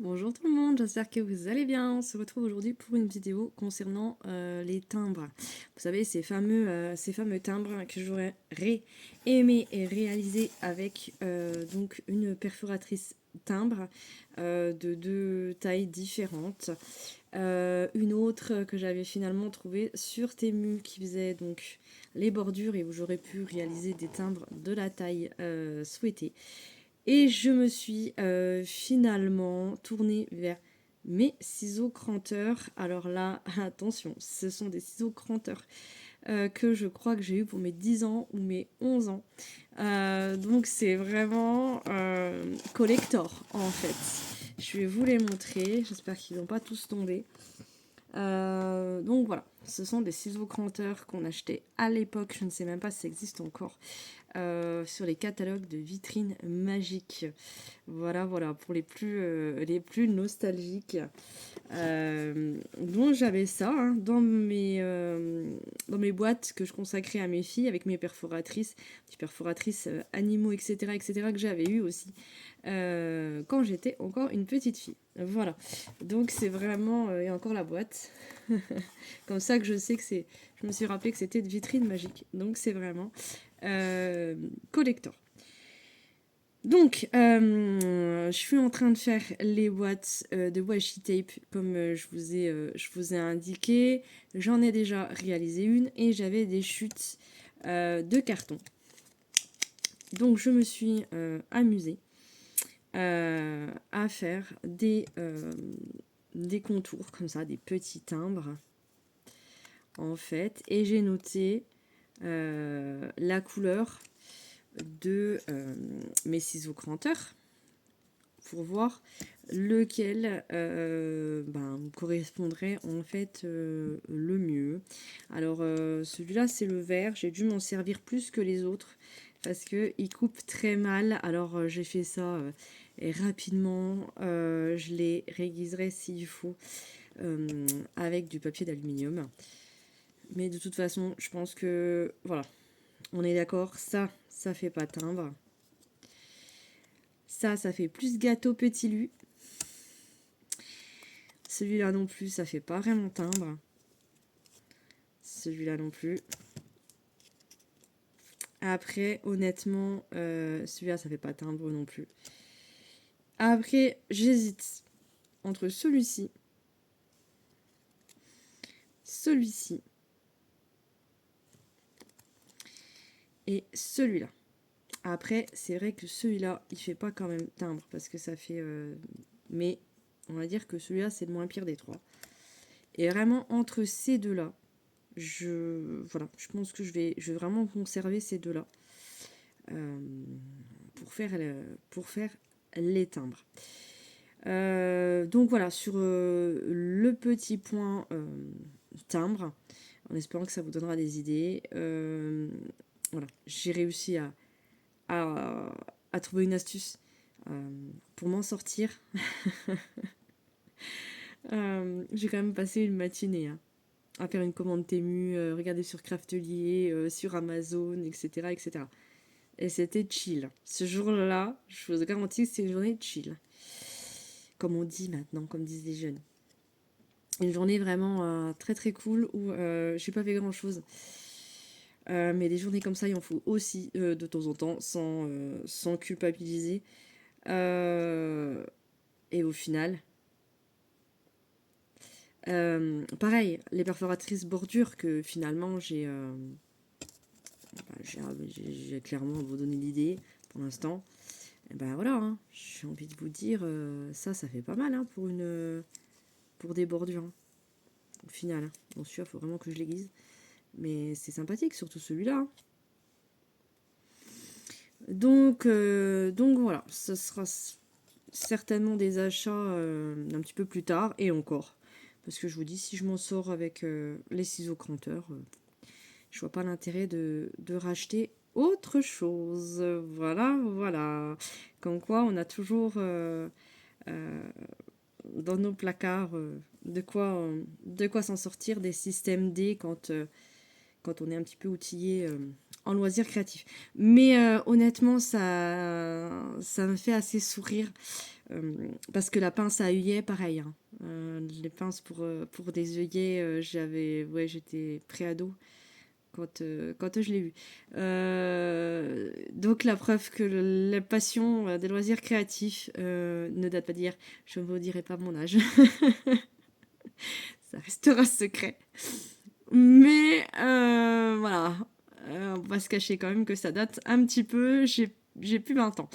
Bonjour tout le monde, j'espère que vous allez bien. On se retrouve aujourd'hui pour une vidéo concernant les timbres. Vous savez, ces fameux timbres que j'aurais aimé réaliser avec donc une perforatrice timbre de deux tailles différentes. Une autre que j'avais finalement trouvée sur Temu qui faisait donc les bordures et où j'aurais pu réaliser des timbres de la taille souhaitée. Et je me suis finalement tournée vers mes ciseaux cranteurs. Alors là, attention, ce sont des ciseaux cranteurs que je crois que j'ai eu pour mes 10 ans ou mes 11 ans. Donc c'est vraiment collector en fait. Je vais vous les montrer, j'espère qu'ils n'ont pas tous tombé. Donc voilà, ce sont des ciseaux cranteurs qu'on achetait à l'époque, je ne sais même pas si ça existe encore, sur les catalogues de vitrines magiques. Voilà, pour les plus nostalgiques. Donc j'avais ça hein, dans mes boîtes que je consacrais à mes filles avec mes perforatrices, des perforatrices animaux, etc., que j'avais eu aussi quand j'étais encore une petite fille. Voilà. Donc c'est vraiment... et encore la boîte. Comme ça que je sais que c'est... Je me suis rappelé que c'était de vitrine magique. Donc c'est vraiment collector. Donc, je suis en train de faire les boîtes de washi tape comme je vous ai indiqué. J'en ai déjà réalisé une et j'avais des chutes de carton. Donc, je me suis amusée à faire des contours comme ça, des petits timbres en fait. Et j'ai noté la couleur de mes ciseaux cranteurs pour voir lequel correspondrait en fait le mieux. Alors celui-là c'est le vert, j'ai dû m'en servir plus que les autres parce que il coupe très mal. Alors j'ai fait ça rapidement, je les réguiserai s'il faut avec du papier d'aluminium. Mais de toute façon, je pense que voilà, on est d'accord, ça fait pas timbre. Ça fait plus gâteau petit lu. Celui-là non plus, ça fait pas vraiment timbre. Celui-là non plus. Après, honnêtement, celui-là, ça fait pas timbre non plus. Après, j'hésite entre celui-ci et celui-là. Après, c'est vrai que celui-là, il fait pas quand même timbre parce que ça fait... mais on va dire que celui-là, c'est le moins pire des trois. Et vraiment, entre ces deux-là, je pense que je vais vraiment conserver ces deux-là pour faire les timbres. Donc voilà, sur le petit point timbre, en espérant que ça vous donnera des idées. Voilà, j'ai réussi à, à trouver une astuce pour m'en sortir. J'ai quand même passé une matinée à faire une commande Temu, regarder sur Craftelier, sur Amazon, etc., etc. Et c'était chill. Ce jour-là, je vous garantis que c'est une journée chill. Comme on dit maintenant, comme disent les jeunes. Une journée vraiment très très cool où j'ai pas fait grand chose. Mais des journées comme ça, il en faut aussi de temps en temps, sans culpabiliser. Et au final, pareil, les perforatrices bordures que finalement j'ai clairement vous donné l'idée pour l'instant. Et ben voilà, hein, j'ai envie de vous dire, ça fait pas mal hein, pour des bordures. Hein, au final, hein. Bon, celui-là, il faut vraiment que je l'aiguise. Mais c'est sympathique, surtout celui-là. Hein. Donc voilà, ce sera certainement des achats un petit peu plus tard et encore. Parce que je vous dis, si je m'en sors avec les ciseaux cranteurs, je vois pas l'intérêt de racheter autre chose. Voilà. Comme quoi, on a toujours dans nos placards de quoi s'en sortir des systèmes D quand on est un petit peu outillé en loisirs créatifs. Mais honnêtement, ça me fait assez sourire Parce que la pince à œillet, pareil. Hein. Les pinces pour des œillets, j'étais préado quand je l'ai eu. Donc la preuve que la passion des loisirs créatifs ne date pas d'hier. Je ne vous dirai pas mon âge. Ça restera secret. Mais voilà, on va se cacher quand même que ça date un petit peu. J'ai plus 20 ans.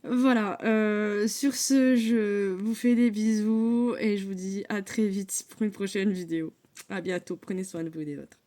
Voilà, sur ce, je vous fais des bisous et je vous dis à très vite pour une prochaine vidéo. À bientôt, prenez soin de vous et des vôtres.